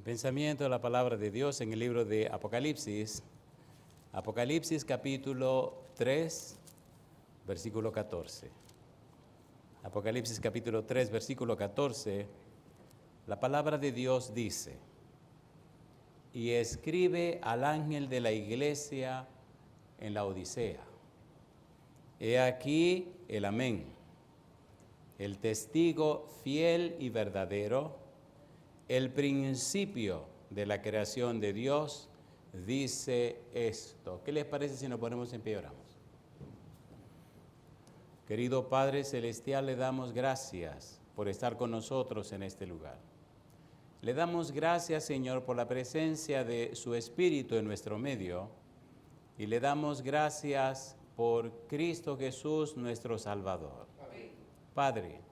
Pensamiento de la palabra de Dios en el libro de Apocalipsis. Apocalipsis capítulo 3, versículo 14. Apocalipsis capítulo 3, versículo 14. La palabra de Dios dice: y escribe al ángel de la iglesia en la Odisea. He aquí el amén, el testigo fiel y verdadero, el principio de la creación de Dios, dice esto. ¿Qué les parece si nos ponemos en pie y oramos? Querido Padre Celestial, le damos gracias por estar con nosotros en este lugar. Le damos gracias, Señor, por la presencia de su Espíritu en nuestro medio, y le damos gracias por Cristo Jesús, nuestro Salvador. Amén. Padre,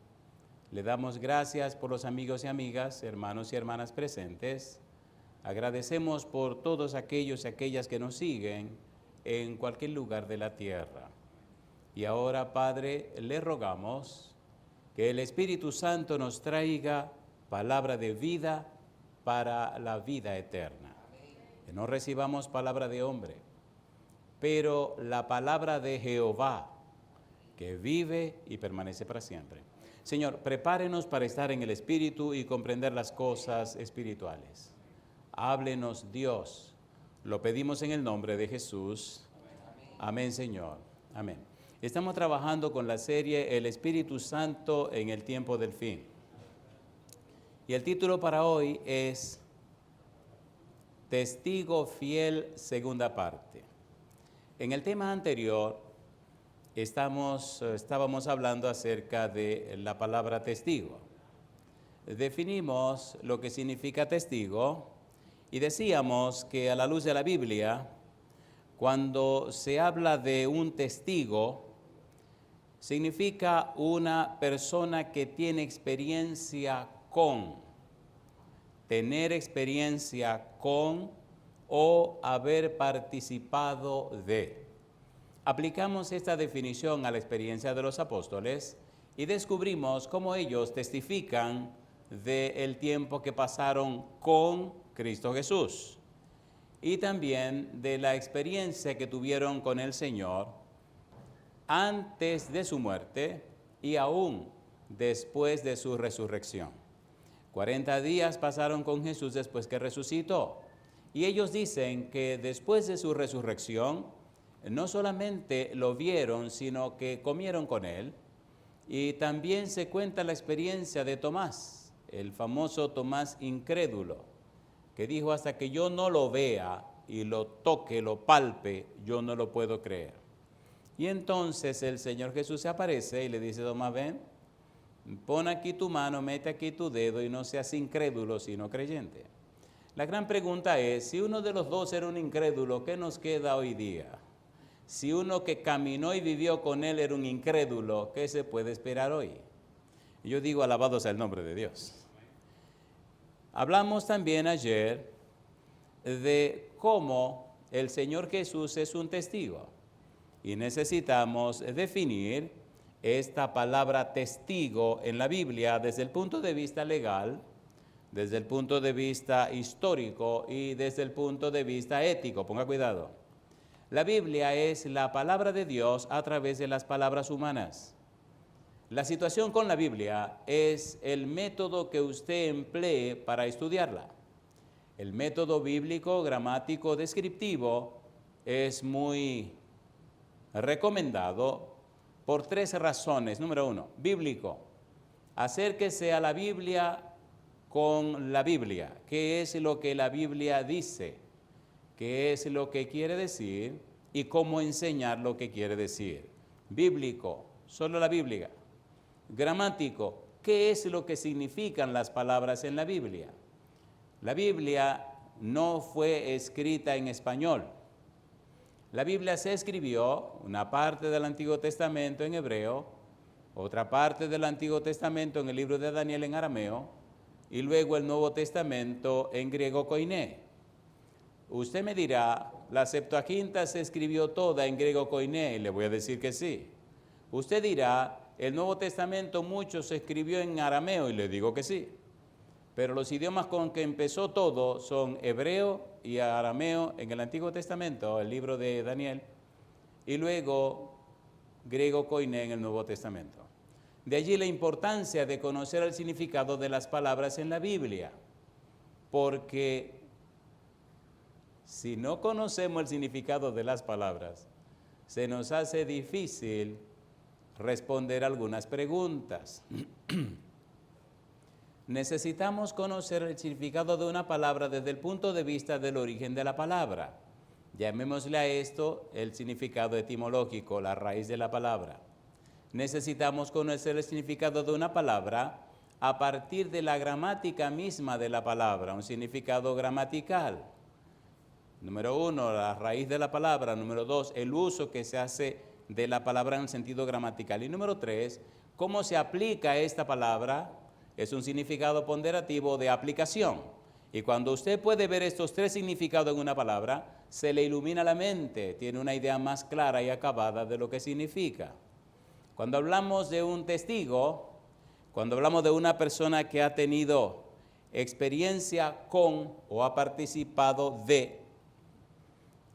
le damos gracias por los amigos y amigas, hermanos y hermanas presentes. Agradecemos por todos aquellos y aquellas que nos siguen en cualquier lugar de la tierra. Y ahora, Padre, le rogamos que el Espíritu Santo nos traiga palabra de vida para la vida eterna. Que no recibamos palabra de hombre, pero la palabra de Jehová, que vive y permanece para siempre. Señor, prepárenos para estar en el Espíritu y comprender las cosas espirituales. Háblenos, Dios. Lo pedimos en el nombre de Jesús. Amén, Señor. Amén. Estamos trabajando con la serie El Espíritu Santo en el tiempo del fin. Y el título para hoy es Testigo Fiel, segunda parte. En el tema anterior estábamos hablando acerca de la palabra testigo. Definimos lo que significa testigo y decíamos que a la luz de la Biblia, cuando se habla de un testigo, significa una persona que tiene experiencia con, tener experiencia con o haber participado de. Aplicamos esta definición a la experiencia de los apóstoles y descubrimos cómo ellos testifican del tiempo que pasaron con Cristo Jesús y también de la experiencia que tuvieron con el Señor antes de su muerte y aún después de su resurrección. 40 días pasaron con Jesús después que resucitó, y ellos dicen que después de su resurrección no solamente lo vieron, sino que comieron con él. Y también se cuenta la experiencia de Tomás, el famoso Tomás incrédulo, que dijo: hasta que yo no lo vea y lo toque, lo palpe, yo no lo puedo creer. Y entonces el Señor Jesús se aparece y le dice: Tomás, ven, pon aquí tu mano, mete aquí tu dedo y no seas incrédulo, sino creyente. La gran pregunta es, si uno de los dos era un incrédulo, ¿qué nos queda hoy día? Si uno que caminó y vivió con él era un incrédulo, ¿qué se puede esperar hoy? Yo digo, alabado sea el nombre de Dios. Hablamos también ayer de cómo el Señor Jesús es un testigo. Y necesitamos definir esta palabra testigo en la Biblia desde el punto de vista legal, desde el punto de vista histórico y desde el punto de vista ético. Ponga cuidado. La Biblia es la palabra de Dios a través de las palabras humanas. La situación con la Biblia es el método que usted emplee para estudiarla. El método bíblico, gramático, descriptivo es muy recomendado por 3 razones. Número 1, bíblico. Acérquese a la Biblia con la Biblia. ¿Qué es lo que la Biblia dice? ¿Qué es lo que quiere decir? Y cómo enseñar lo que quiere decir. Bíblico, solo la Biblia. Gramático, ¿qué es lo que significan las palabras en la Biblia? La Biblia no fue escrita en español. La Biblia se escribió, una parte del Antiguo Testamento en hebreo, otra parte del Antiguo Testamento en el libro de Daniel en arameo, y luego el Nuevo Testamento en griego koiné. Usted me dirá, la Septuaginta se escribió toda en griego koiné, y le voy a decir que sí. Usted dirá, el Nuevo Testamento mucho se escribió en arameo, y le digo que sí. Pero los idiomas con que empezó todo son hebreo y arameo en el Antiguo Testamento, el libro de Daniel, y luego griego koiné en el Nuevo Testamento. De allí la importancia de conocer el significado de las palabras en la Biblia, porque si no conocemos el significado de las palabras, se nos hace difícil responder algunas preguntas. Necesitamos conocer el significado de una palabra desde el punto de vista del origen de la palabra. Llamémosle a esto el significado etimológico, la raíz de la palabra. Necesitamos conocer el significado de una palabra a partir de la gramática misma de la palabra, un significado gramatical. Número 1, la raíz de la palabra. Número 2, el uso que se hace de la palabra en el sentido gramatical. Y número 3, cómo se aplica esta palabra. Es un significado ponderativo de aplicación. Y cuando usted puede ver estos 3 significados en una palabra, se le ilumina la mente, tiene una idea más clara y acabada de lo que significa. Cuando hablamos de un testigo, cuando hablamos de una persona que ha tenido experiencia con o ha participado de,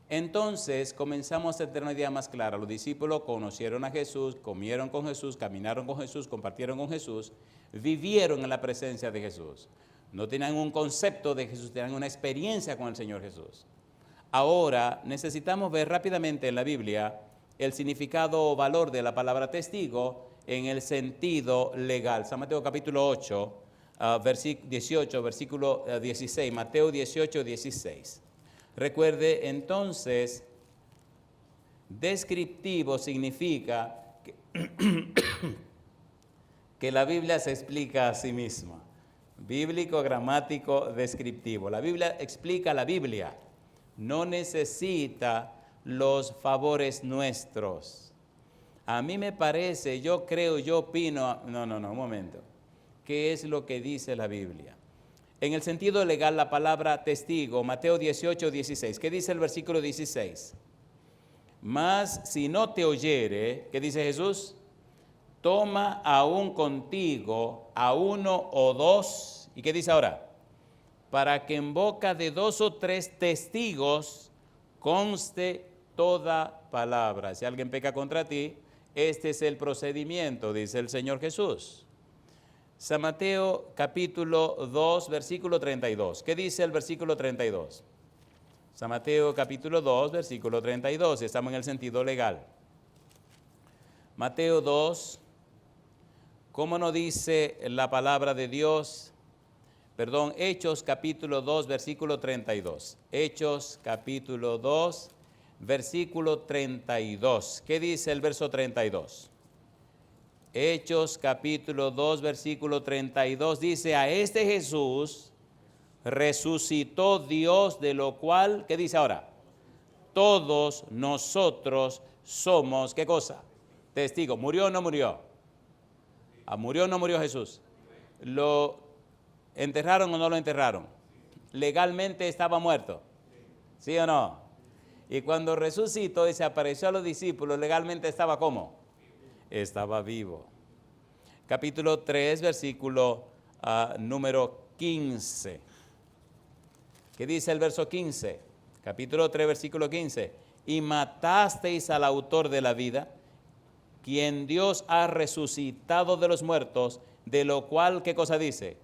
entonces comenzamos a tener una idea más clara. Los discípulos conocieron a Jesús, comieron con Jesús, caminaron con Jesús, compartieron con Jesús, vivieron en la presencia de Jesús. No tenían un concepto de Jesús, tenían una experiencia con el Señor Jesús. Ahora necesitamos ver rápidamente en la Biblia el significado o valor de la palabra testigo en el sentido legal. San Mateo capítulo 8, 18, versículo 16. Mateo 18, 16. Recuerde, entonces, descriptivo significa que la Biblia se explica a sí misma. Bíblico, gramático, descriptivo. La Biblia explica la Biblia. No necesita los favores nuestros. A mí me parece, yo creo, yo opino, no, un momento. ¿Qué es lo que dice la Biblia? En el sentido legal, la palabra testigo, Mateo 18, 16. ¿Qué dice el versículo 16? Mas si no te oyere, ¿qué dice Jesús? Toma aún contigo a 1 o 2. ¿Y qué dice ahora? Para que en boca de 2 o 3 testigos conste toda palabra. Si alguien peca contra ti, este es el procedimiento, dice el Señor Jesús. San Mateo capítulo 2, versículo 32. ¿Qué dice el versículo 32? San Mateo capítulo 2, versículo 32. Estamos en el sentido legal. Mateo 2, ¿cómo no dice la palabra de Dios? Perdón, Hechos capítulo 2, versículo 32. Hechos capítulo 2, versículo 32. ¿Qué dice el verso 32? Hechos capítulo 2, versículo 32 dice, a este Jesús resucitó Dios, de lo cual, ¿qué dice ahora? Todos nosotros somos, ¿qué cosa? Testigos. ¿Murió o no murió? ¿Murió o no murió Jesús? ¿Lo enterraron o no lo enterraron? ¿Legalmente estaba muerto? ¿Sí o no? Y cuando resucitó y se apareció a los discípulos, legalmente estaba ¿cómo? Estaba vivo. Capítulo 3, versículo número 15. ¿Qué dice el verso 15? Capítulo 3, versículo 15. Y matasteis al autor de la vida, quien Dios ha resucitado de los muertos, de lo cual, ¿qué cosa dice?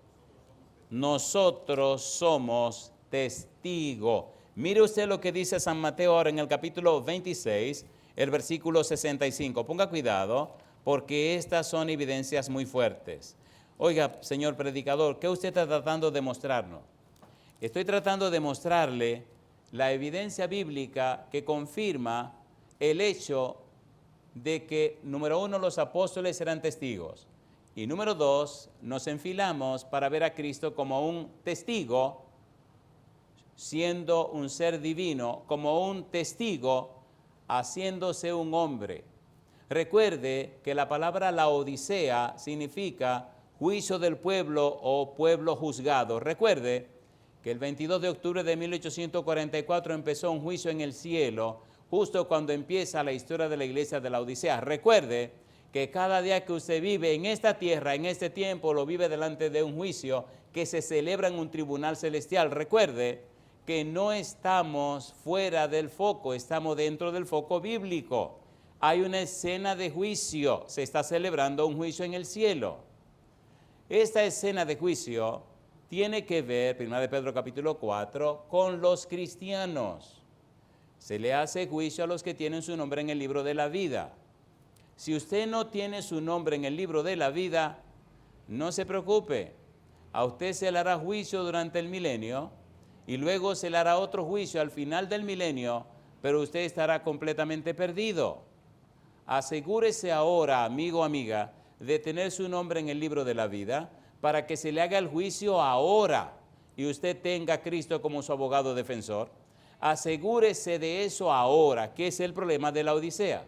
Nosotros somos testigos. Mire usted lo que dice San Mateo ahora en el capítulo 26, el versículo 65. Ponga cuidado, porque estas son evidencias muy fuertes. Oiga, señor predicador, ¿qué usted está tratando de mostrarnos? Estoy tratando de mostrarle la evidencia bíblica que confirma el hecho de que, número 1, los apóstoles eran testigos. Y número 2, nos enfilamos para ver a Cristo como un testigo, siendo un ser divino, como un testigo, haciéndose un hombre. Recuerde que la palabra Laodicea significa juicio del pueblo o pueblo juzgado. Recuerde que el 22 de octubre de 1844 empezó un juicio en el cielo, justo cuando empieza la historia de la iglesia de Laodicea. Recuerde que cada día que usted vive en esta tierra, en este tiempo, lo vive delante de un juicio que se celebra en un tribunal celestial. Recuerde que no estamos fuera del foco, estamos dentro del foco bíblico. Hay una escena de juicio, se está celebrando un juicio en el cielo. Esta escena de juicio tiene que ver, 1 Pedro capítulo 4, con los cristianos. Se le hace juicio a los que tienen su nombre en el libro de la vida. Si usted no tiene su nombre en el libro de la vida, no se preocupe. A usted se le hará juicio durante el milenio y luego se le hará otro juicio al final del milenio, pero usted estará completamente perdido. Asegúrese ahora, amigo o amiga, de tener su nombre en el libro de la vida para que se le haga el juicio ahora y usted tenga a Cristo como su abogado defensor. Asegúrese de eso ahora, que es el problema de la Odisea.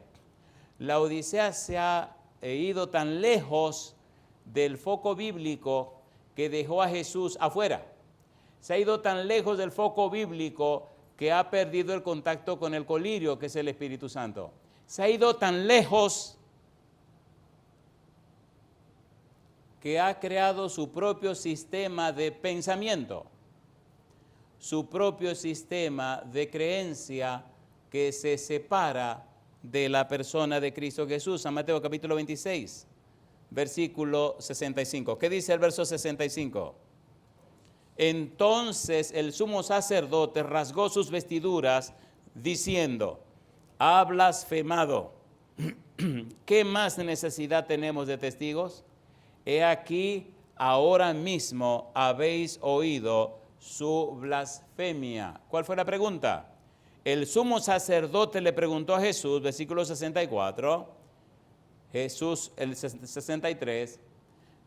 La Odisea se ha ido tan lejos del foco bíblico que dejó a Jesús afuera. Se ha ido tan lejos del foco bíblico que ha perdido el contacto con el colirio, que es el Espíritu Santo. Se ha ido tan lejos que ha creado su propio sistema de pensamiento, su propio sistema de creencia que se separa de la persona de Cristo Jesús. San Mateo capítulo 26, versículo 65. ¿Qué dice el verso 65? Entonces el sumo sacerdote rasgó sus vestiduras diciendo: ha blasfemado. ¿Qué más necesidad tenemos de testigos? He aquí, ahora mismo habéis oído su blasfemia. ¿Cuál fue la pregunta? El sumo sacerdote le preguntó a Jesús, versículo 64, Jesús, el 63,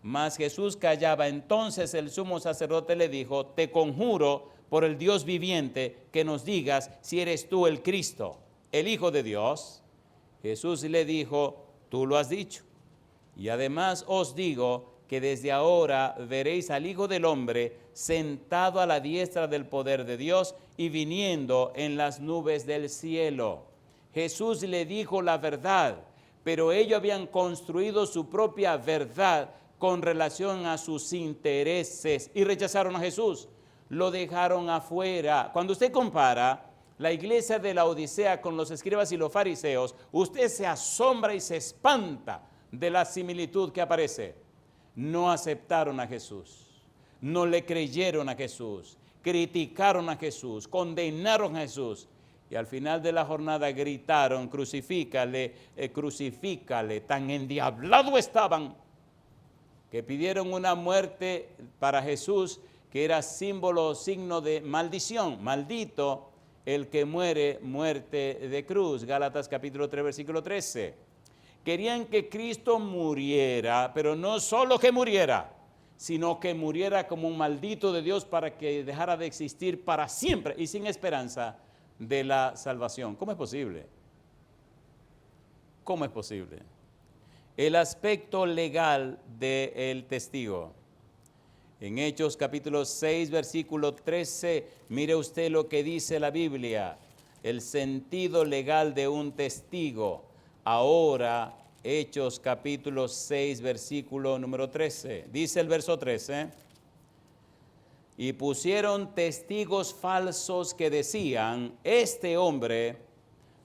mas Jesús callaba. Entonces el sumo sacerdote le dijo: te conjuro por el Dios viviente que nos digas si eres tú el Cristo, el Hijo de Dios. Jesús le dijo: tú lo has dicho. Y además os digo que desde ahora veréis al Hijo del Hombre sentado a la diestra del poder de Dios y viniendo en las nubes del cielo. Jesús le dijo la verdad, pero ellos habían construido su propia verdad con relación a sus intereses y rechazaron a Jesús. Lo dejaron afuera. Cuando usted compara la iglesia de la Odisea con los escribas y los fariseos, usted se asombra y se espanta de la similitud que aparece. No aceptaron a Jesús, no le creyeron a Jesús, criticaron a Jesús, condenaron a Jesús y al final de la jornada gritaron: crucifícale, crucifícale. Tan endiablados estaban que pidieron una muerte para Jesús que era símbolo, signo de maldición. Maldito el que muere muerte de cruz. Gálatas capítulo 3, versículo 13. Querían que Cristo muriera, pero no solo que muriera, sino que muriera como un maldito de Dios para que dejara de existir para siempre y sin esperanza de la salvación. ¿Cómo es posible? ¿Cómo es posible? El aspecto legal del testigo. En Hechos capítulo 6, versículo 13, mire usted lo que dice la Biblia, el sentido legal de un testigo. Ahora, Hechos capítulo 6, versículo número 13. Dice el verso 13: y pusieron testigos falsos que decían: este hombre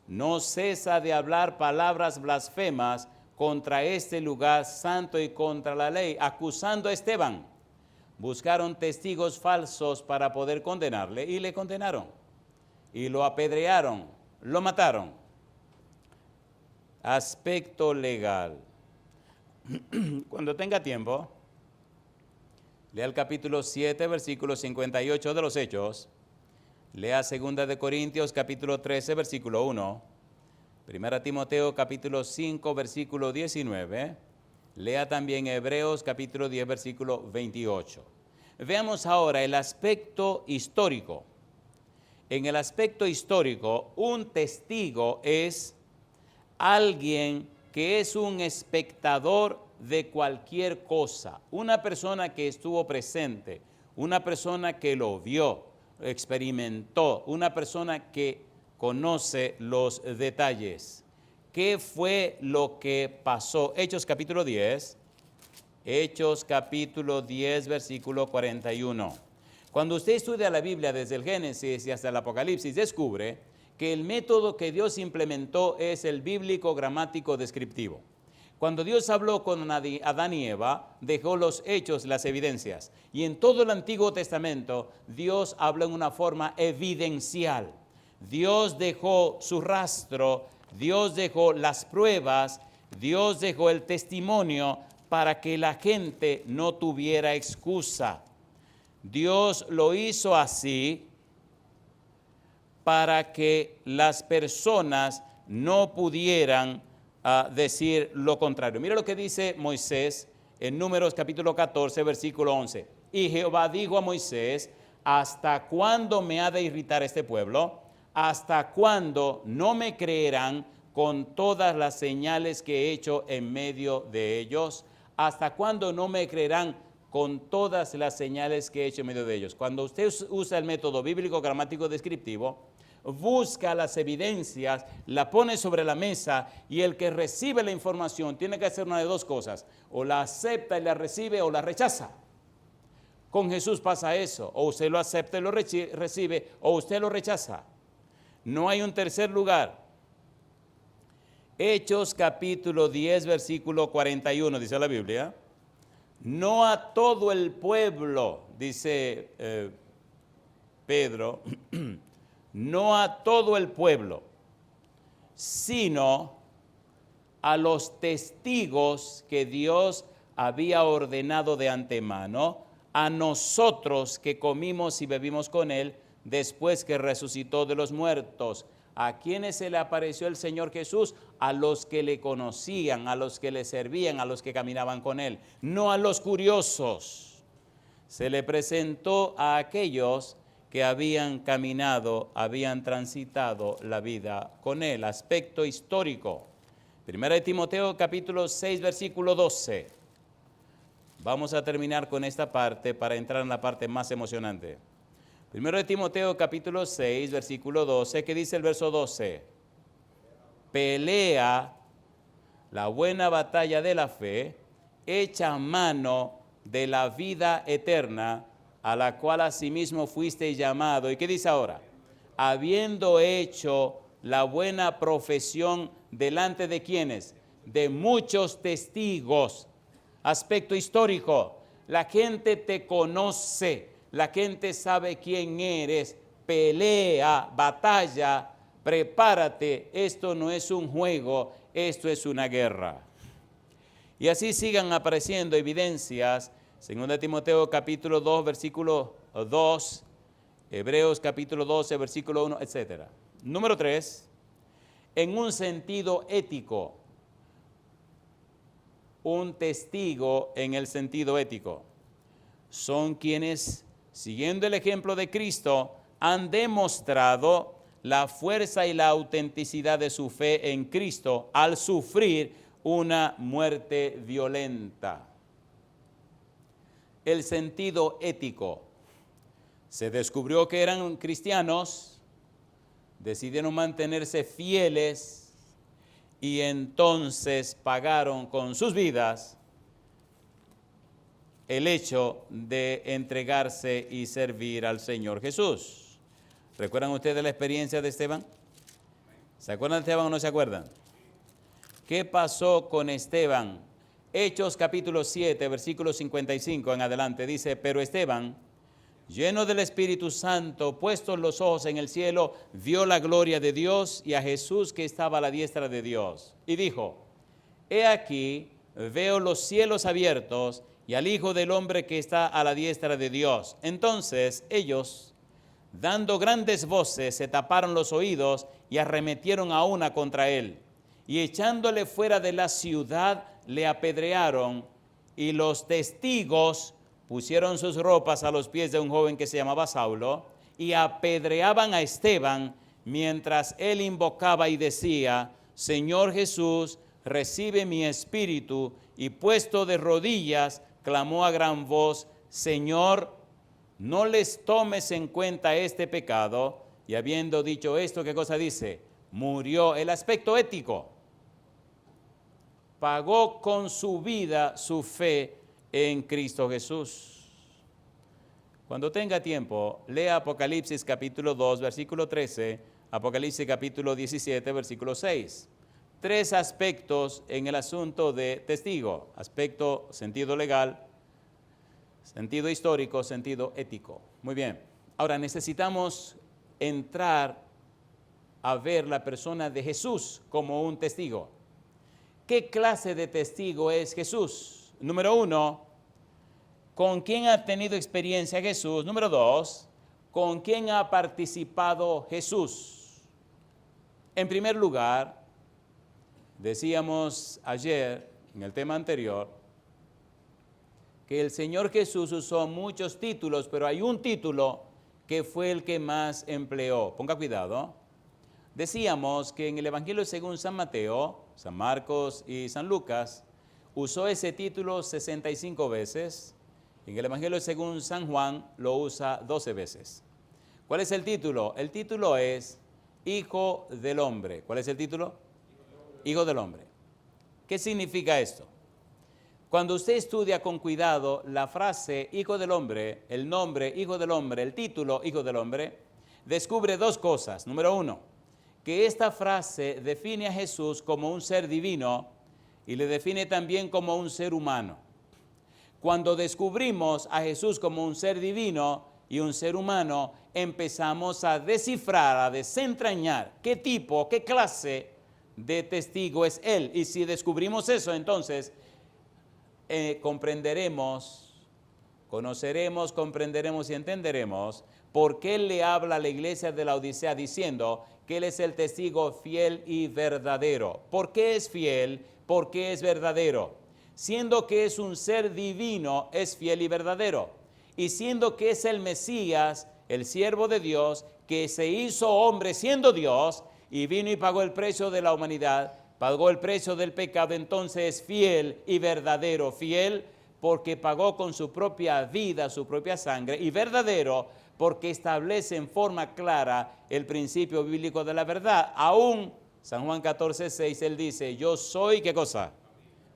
no cesa de hablar palabras blasfemas contra este lugar santo y contra la ley, acusando a Esteban. Buscaron testigos falsos para poder condenarle y le condenaron. Y lo apedrearon, lo mataron. Aspecto legal. Cuando tenga tiempo, lea el capítulo 7, versículo 58 de los Hechos. Lea 2 de Corintios, capítulo 13, versículo 1. 1 Timoteo, capítulo 5, versículo 19. Lea también Hebreos, capítulo 10, versículo 28. Veamos ahora el aspecto histórico. En el aspecto histórico, un testigo es alguien que es un espectador de cualquier cosa, una persona que estuvo presente, una persona que lo vio, experimentó, una persona que conoce los detalles. ¿Qué fue lo que pasó? Hechos capítulo 10, versículo 41. Cuando usted estudia la Biblia desde el Génesis y hasta el Apocalipsis, descubre que el método que Dios implementó es el bíblico gramático descriptivo. Cuando Dios habló con Adán y Eva, dejó los hechos, las evidencias. Y en todo el Antiguo Testamento, Dios habló en una forma evidencial. Dios dejó su rastro, Dios dejó las pruebas, Dios dejó el testimonio para que la gente no tuviera excusa. Dios lo hizo así para que las personas no pudieran decir lo contrario. Mira lo que dice Moisés en Números capítulo 14, versículo 11. Y Jehová dijo a Moisés, ¿hasta cuándo me ha de irritar este pueblo? ¿Hasta cuándo no me creerán con todas las señales que he hecho en medio de ellos? ¿Hasta cuándo no me creerán con todas las señales que he hecho en medio de ellos? Cuando usted usa el método bíblico gramático descriptivo, busca las evidencias, la pone sobre la mesa y el que recibe la información tiene que hacer una de dos cosas: o la acepta y la recibe o la rechaza. Con Jesús pasa eso: o usted lo acepta y lo recibe o usted lo rechaza. No hay un tercer lugar. Hechos capítulo 10, versículo 41, dice la Biblia: no a todo el pueblo, dice Pedro, no a todo el pueblo, sino a los testigos que Dios había ordenado de antemano, a nosotros que comimos y bebimos con él después que resucitó de los muertos. ¿A quiénes se le apareció el Señor Jesús? A los que le conocían, a los que le servían, a los que caminaban con él, no a los curiosos. Se le presentó a aquellos que habían caminado, habían transitado la vida con él. Aspecto histórico. Primera de Timoteo capítulo 6, versículo 12. Vamos a terminar con esta parte para entrar en la parte más emocionante. Primero de Timoteo capítulo 6, versículo 12, ¿qué dice el verso 12? Pelea la buena batalla de la fe, echa mano de la vida eterna, a la cual asimismo fuiste llamado. ¿Y qué dice ahora? Habiendo hecho la buena profesión delante de ¿quiénes? De muchos testigos. Aspecto histórico: la gente te conoce. La gente sabe quién eres. Pelea, batalla, prepárate. Esto no es un juego, esto es una guerra. Y así sigan apareciendo evidencias. 2 Timoteo capítulo 2, versículo 2, Hebreos capítulo 12, versículo 1, etc. Número 3, en un sentido ético. Un testigo en el sentido ético son quienes, siguiendo el ejemplo de Cristo, han demostrado la fuerza y la autenticidad de su fe en Cristo al sufrir una muerte violenta. El sentido ético: se descubrió que eran cristianos, decidieron mantenerse fieles y entonces pagaron con sus vidas el hecho de entregarse y servir al Señor Jesús. ¿Recuerdan ustedes la experiencia de Esteban? ¿Se acuerdan de Esteban o no se acuerdan? ¿Qué pasó con Esteban? Hechos capítulo 7, versículo 55 en adelante, dice: pero Esteban, lleno del Espíritu Santo, puestos los ojos en el cielo, vio la gloria de Dios y a Jesús que estaba a la diestra de Dios. Y dijo: he aquí, veo los cielos abiertos y al Hijo del Hombre que está a la diestra de Dios. Entonces ellos, dando grandes voces, se taparon los oídos y arremetieron a una contra él. Y echándole fuera de la ciudad, le apedrearon, y los testigos pusieron sus ropas a los pies de un joven que se llamaba Saulo, y apedreaban a Esteban, mientras él invocaba y decía: Señor Jesús, recibe mi espíritu. Y puesto de rodillas, clamó a gran voz: Señor, no les tomes en cuenta este pecado. Y habiendo dicho esto, ¿qué cosa dice? Murió. El aspecto ético: pagó con su vida su fe en Cristo Jesús. Cuando tenga tiempo, lea Apocalipsis capítulo 2, versículo 13, Apocalipsis capítulo 17, versículo 6. 3 aspectos en el asunto de testigo: aspecto, sentido legal, sentido histórico, sentido ético. Muy bien. Ahora necesitamos entrar a ver la persona de Jesús como un testigo. ¿Qué clase de testigo es Jesús? Número 1, ¿con quién ha tenido experiencia Jesús? Número 2, ¿con quién ha participado Jesús? En primer lugar, decíamos ayer, en el tema anterior, que el Señor Jesús usó muchos títulos, pero hay un título que fue el que más empleó. Ponga cuidado. Decíamos que en el Evangelio según San Mateo, San Marcos y San Lucas, usó ese título 65 veces. En el Evangelio según San Juan lo usa 12 veces. ¿Cuál es el título? El título es Hijo del Hombre. ¿Cuál es el título? Hijo del Hombre. ¿Qué significa esto? Cuando usted estudia con cuidado la frase Hijo del Hombre, el nombre Hijo del Hombre, el título Hijo del Hombre, descubre 2 cosas. Número 1, que esta frase define a Jesús como un ser divino y le define también como un ser humano. Cuando descubrimos a Jesús como un ser divino y un ser humano, empezamos a descifrar, a desentrañar qué tipo, qué clase de testigo es Él. Y si descubrimos eso, entonces comprenderemos, conoceremos, comprenderemos y entenderemos por qué Él le habla a la iglesia de la Odisea diciendo que Él es el testigo fiel y verdadero. ¿Por qué es fiel? ¿Por qué es verdadero? Siendo que es un ser divino, es fiel y verdadero. Y siendo que es el Mesías, el siervo de Dios, que se hizo hombre siendo Dios, y vino y pagó el precio de la humanidad, pagó el precio del pecado, entonces es fiel y verdadero. Fiel porque pagó con su propia vida, su propia sangre, y verdadero porque establece en forma clara el principio bíblico de la verdad. Aún San Juan 14:6, él dice, yo soy, ¿qué cosa?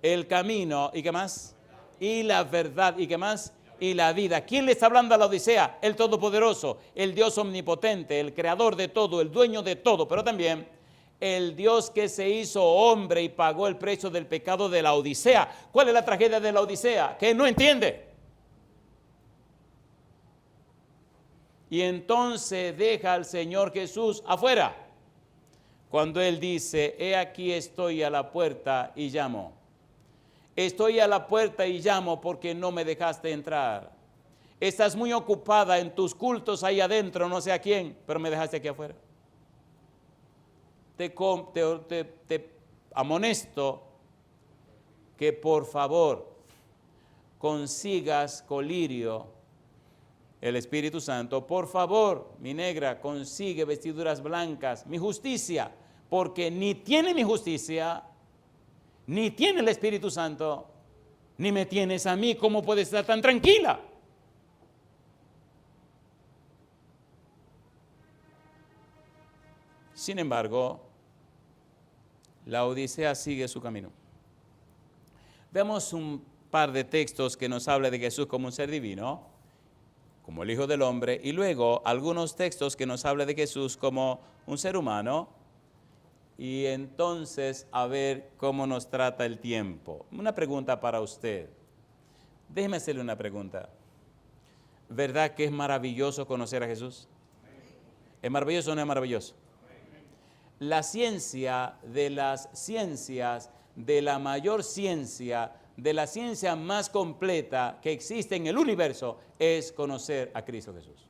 El camino, ¿y qué más? Y la verdad, ¿y qué más? Y la vida. ¿Quién le está hablando a la Odisea? El Todopoderoso, el Dios omnipotente, el creador de todo, el dueño de todo, pero también el Dios que se hizo hombre y pagó el precio del pecado de la Odisea. ¿Cuál es la tragedia de la Odisea? Que no entiende. Y entonces deja al Señor Jesús afuera. Cuando Él dice, he aquí estoy a la puerta y llamo. Estoy a la puerta y llamo porque no me dejaste entrar. Estás muy ocupada en tus cultos ahí adentro, no sé a quién, pero me dejaste aquí afuera. Te amonesto que por favor consigas colirio, el Espíritu Santo. Por favor, mi negra, consigue vestiduras blancas, mi justicia, porque ni tiene mi justicia, ni tiene el Espíritu Santo, ni me tienes a mí. ¿Cómo puedes estar tan tranquila? Sin embargo, la Odisea sigue su camino. Vemos un par de textos que nos habla de Jesús como un ser divino, como el Hijo del Hombre, y luego algunos textos que nos habla de Jesús como un ser humano, y entonces a ver cómo nos trata el tiempo. Una pregunta para usted. Déjeme hacerle una pregunta. ¿Verdad que es maravilloso conocer a Jesús? ¿Es maravilloso o no es maravilloso? La ciencia de las ciencias, de la mayor ciencia, de la ciencia más completa que existe en el universo, es conocer a Cristo Jesús.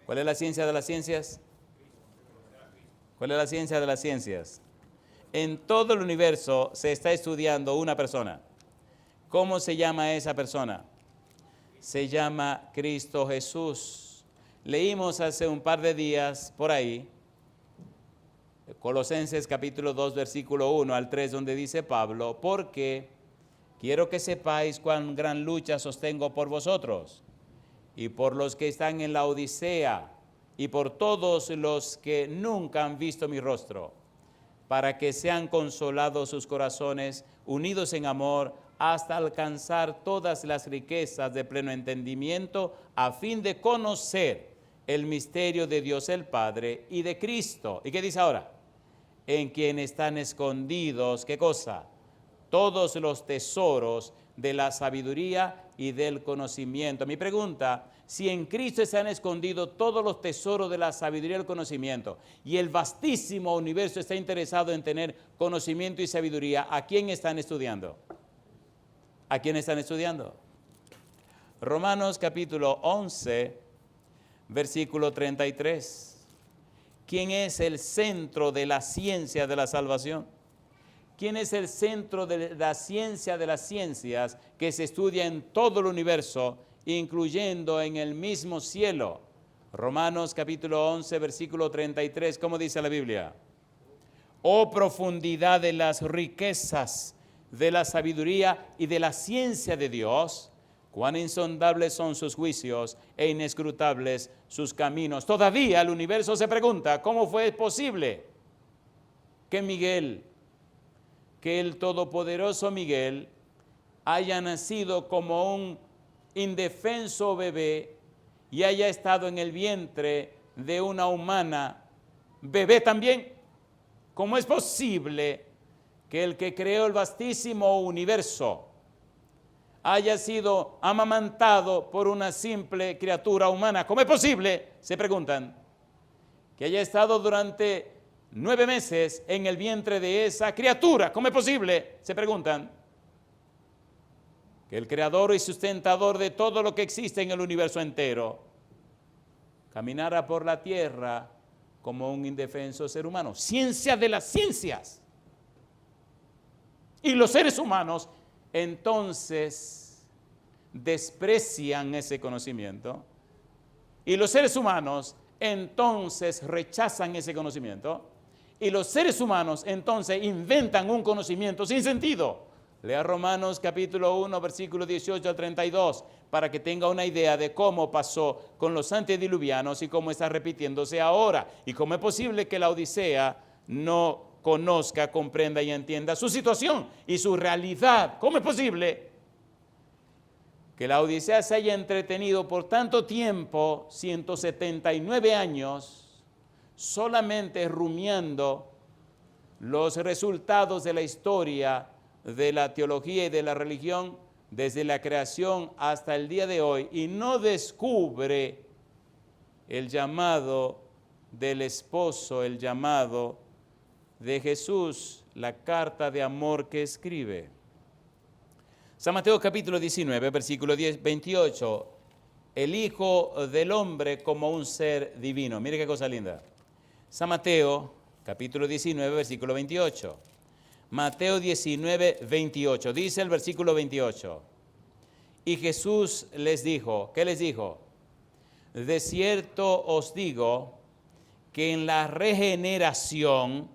¿Cuál es la ciencia de las ciencias? ¿Cuál es la ciencia de las ciencias? En todo el universo se está estudiando una persona. ¿Cómo se llama esa persona? Se llama Cristo Jesús. Leímos hace un par de días por ahí, Colosenses capítulo 2, versículo 1 al 3, donde dice Pablo, porque quiero que sepáis cuán gran lucha sostengo por vosotros y por los que están en la Odisea y por todos los que nunca han visto mi rostro, para que sean consolados sus corazones, unidos en amor, hasta alcanzar todas las riquezas de pleno entendimiento, a fin de conocer el misterio de Dios el Padre y de Cristo. ¿Y qué dice ahora? En quien están escondidos, ¿qué cosa? Todos los tesoros de la sabiduría y del conocimiento. Mi pregunta, si en Cristo están escondidos todos los tesoros de la sabiduría y el conocimiento, y el vastísimo universo está interesado en tener conocimiento y sabiduría, ¿a quién están estudiando? ¿A quién están estudiando? Romanos capítulo 11, versículo 33. ¿Quién es el centro de la ciencia de la salvación? ¿Quién es el centro de la ciencia de las ciencias que se estudia en todo el universo, incluyendo en el mismo cielo? Romanos capítulo 11, versículo 33, ¿cómo dice la Biblia? Oh profundidad de las riquezas, de la sabiduría y de la ciencia de Dios, cuán insondables son sus juicios e inescrutables sus caminos. Todavía el universo se pregunta, ¿cómo fue posible que el todopoderoso Miguel haya nacido como un indefenso bebé y haya estado en el vientre de una humana bebé también? ¿Cómo es posible que el que creó el vastísimo universo haya sido amamantado por una simple criatura humana? ¿Cómo es posible, se preguntan, que haya estado durante 9 meses en el vientre de esa criatura? ¿Cómo es posible, se preguntan, que el creador y sustentador de todo lo que existe en el universo entero caminara por la tierra como un indefenso ser humano? Ciencia de las ciencias. Y los seres humanos entonces desprecian ese conocimiento, y los seres humanos entonces rechazan ese conocimiento, y los seres humanos entonces inventan un conocimiento sin sentido. Lea Romanos capítulo 1, versículo 18 al 32, para que tenga una idea de cómo pasó con los antediluvianos y cómo está repitiéndose ahora, y cómo es posible que la Odisea no conozca, comprenda y entienda su situación y su realidad. ¿Cómo es posible que la Odisea se haya entretenido por tanto tiempo, 179 años, solamente rumiando los resultados de la historia, de la teología y de la religión, desde la creación hasta el día de hoy, y no descubre el llamado del esposo, el llamado de Jesús, la carta de amor que escribe? San Mateo capítulo 19, versículo 28, el Hijo del Hombre como un ser divino. Mire qué cosa linda. San Mateo capítulo 19, versículo 28. Mateo 19, 28. Dice el versículo 28. Y Jesús les dijo, ¿qué les dijo? De cierto os digo que en la regeneración,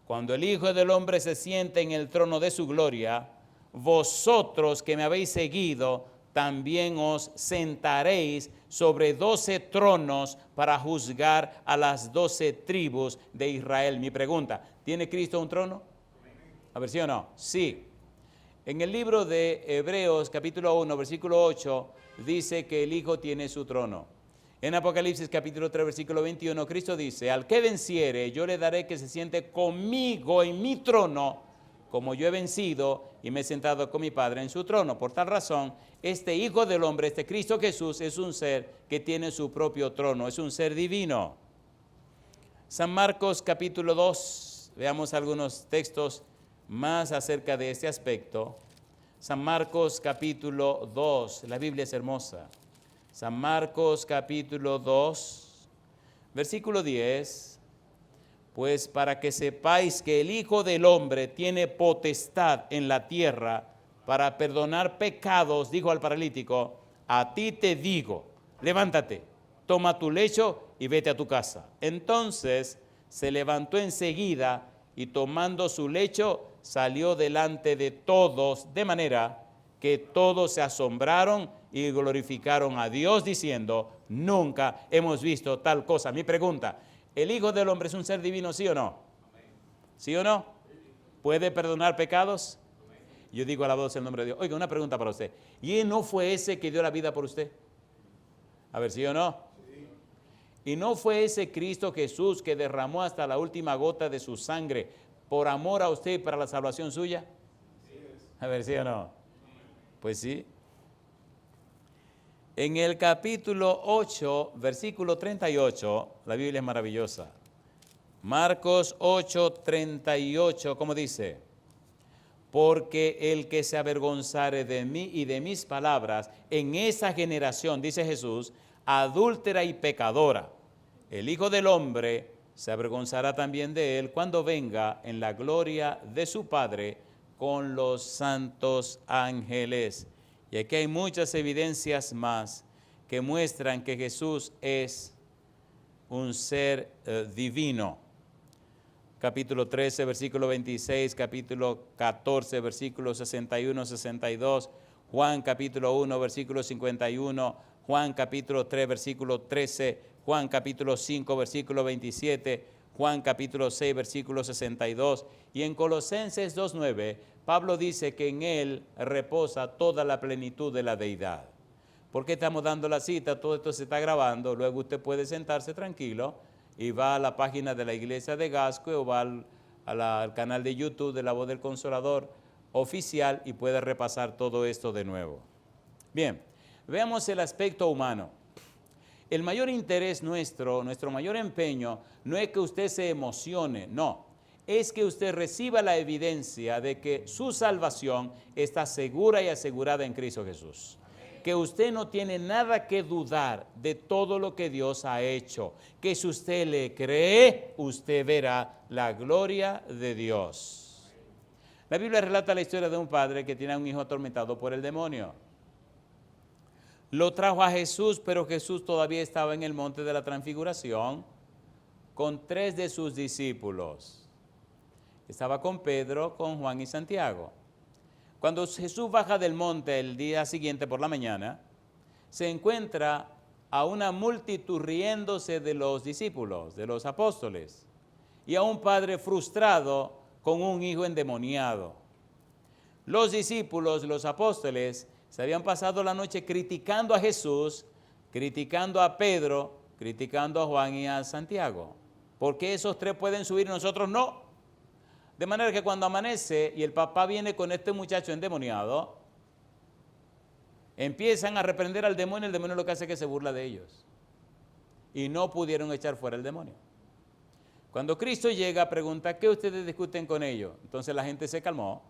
cuando el Hijo del Hombre se siente en el trono de su gloria, vosotros que me habéis seguido, también os sentaréis sobre 12 tronos para juzgar a las 12 tribus de Israel. Mi pregunta, ¿tiene Cristo un trono? A ver, ¿sí o no? Sí. En el libro de Hebreos, capítulo 1, versículo 8, dice que el Hijo tiene su trono. En Apocalipsis, capítulo 3, versículo 21, Cristo dice, al que venciere, yo le daré que se siente conmigo en mi trono, como yo he vencido y me he sentado con mi Padre en su trono. Por tal razón, este Hijo del Hombre, este Cristo Jesús, es un ser que tiene su propio trono, es un ser divino. San Marcos, capítulo 2, veamos algunos textos más acerca de este aspecto. San Marcos capítulo 2, la Biblia es hermosa. San Marcos capítulo 2, versículo 10. Pues para que sepáis que el Hijo del Hombre tiene potestad en la tierra para perdonar pecados, dijo al paralítico, a ti te digo, levántate, toma tu lecho y vete a tu casa. Entonces se levantó enseguida y tomando su lecho salió delante de todos, de manera que todos se asombraron y glorificaron a Dios diciendo, nunca hemos visto tal cosa. Mi pregunta, ¿el Hijo del Hombre es un ser divino, sí o no? ¿Sí o no? ¿Puede perdonar pecados? Yo digo alabado sea el nombre de Dios. Oiga, una pregunta para usted. ¿Y él no fue ese que dio la vida por usted? A ver, ¿sí o no? ¿Y no fue ese Cristo Jesús que derramó hasta la última gota de su sangre por amor a usted y para la salvación suya? A ver, ¿sí o no? Pues sí. En el capítulo 8, versículo 38, la Biblia es maravillosa. Marcos 8, 38, ¿cómo dice? Porque el que se avergonzare de mí y de mis palabras en esa generación, dice Jesús, adúltera y pecadora, el Hijo del Hombre se avergonzará también de él cuando venga en la gloria de su Padre con los santos ángeles. Y aquí hay muchas evidencias más que muestran que Jesús es un ser divino. Capítulo 13, versículo 26, capítulo 14, versículo 61, 62, Juan capítulo 1, versículo 51, Juan capítulo 3, versículo 13, Juan capítulo 5, versículo 27, Juan capítulo 6, versículo 62, y en Colosenses 2:9, Pablo dice que en él reposa toda la plenitud de la deidad. ¿Por qué estamos dando la cita? Todo esto se está grabando, luego usted puede sentarse tranquilo y va a la página de la iglesia de Gascue o va al canal de YouTube de La Voz del Consolador oficial y puede repasar todo esto de nuevo. Bien, veamos el aspecto humano. El mayor interés nuestro mayor empeño, no es que usted se emocione, no. Es que usted reciba la evidencia de que su salvación está segura y asegurada en Cristo Jesús. Que usted no tiene nada que dudar de todo lo que Dios ha hecho. Que si usted le cree, usted verá la gloria de Dios. La Biblia relata la historia de un padre que tiene a un hijo atormentado por el demonio. Lo trajo a Jesús, pero Jesús todavía estaba en el monte de la transfiguración con 3 de sus discípulos. Estaba con Pedro, con Juan y Santiago. Cuando Jesús baja del monte el día siguiente por la mañana, se encuentra a una multitud riéndose de los discípulos, de los apóstoles, y a un padre frustrado con un hijo endemoniado. Los discípulos, los apóstoles, se habían pasado la noche criticando a Jesús, criticando a Pedro, criticando a Juan y a Santiago. ¿Por qué esos 3 pueden subir y nosotros no? De manera que cuando amanece y el papá viene con este muchacho endemoniado, empiezan a reprender al demonio, el demonio lo que hace es que se burla de ellos. Y no pudieron echar fuera el demonio. Cuando Cristo llega, pregunta, ¿qué ustedes discuten con ellos? Entonces la gente se calmó.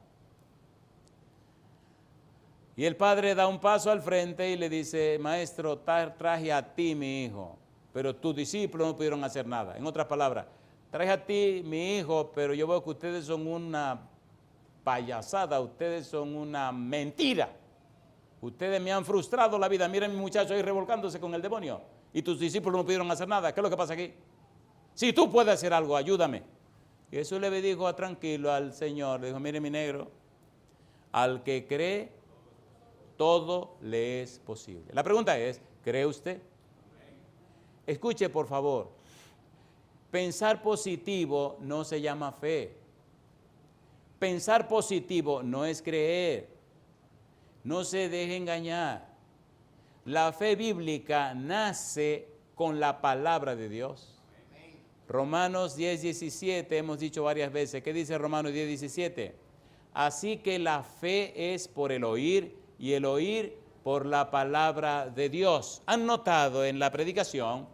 Y el padre da un paso al frente y le dice, maestro, traje a ti mi hijo, pero tus discípulos no pudieron hacer nada. En otras palabras, traje a ti mi hijo, pero yo veo que ustedes son una payasada, ustedes son una mentira. Ustedes me han frustrado la vida. Miren mi muchacho ahí revolcándose con el demonio. Y tus discípulos no pudieron hacer nada. ¿Qué es lo que pasa aquí? Si tú puedes hacer algo, ayúdame. Y Jesús le dijo tranquilo al Señor, le dijo, mire mi negro, al que cree, todo le es posible. La pregunta es, ¿cree usted? Escuche por favor. Pensar positivo no se llama fe. Pensar positivo no es creer. No se deje engañar. La fe bíblica nace con la palabra de Dios. Romanos 10:17, hemos dicho varias veces. ¿Qué dice Romanos 10:17? Así que la fe es por el oír y el oír por la palabra de Dios. ¿Han notado en la predicación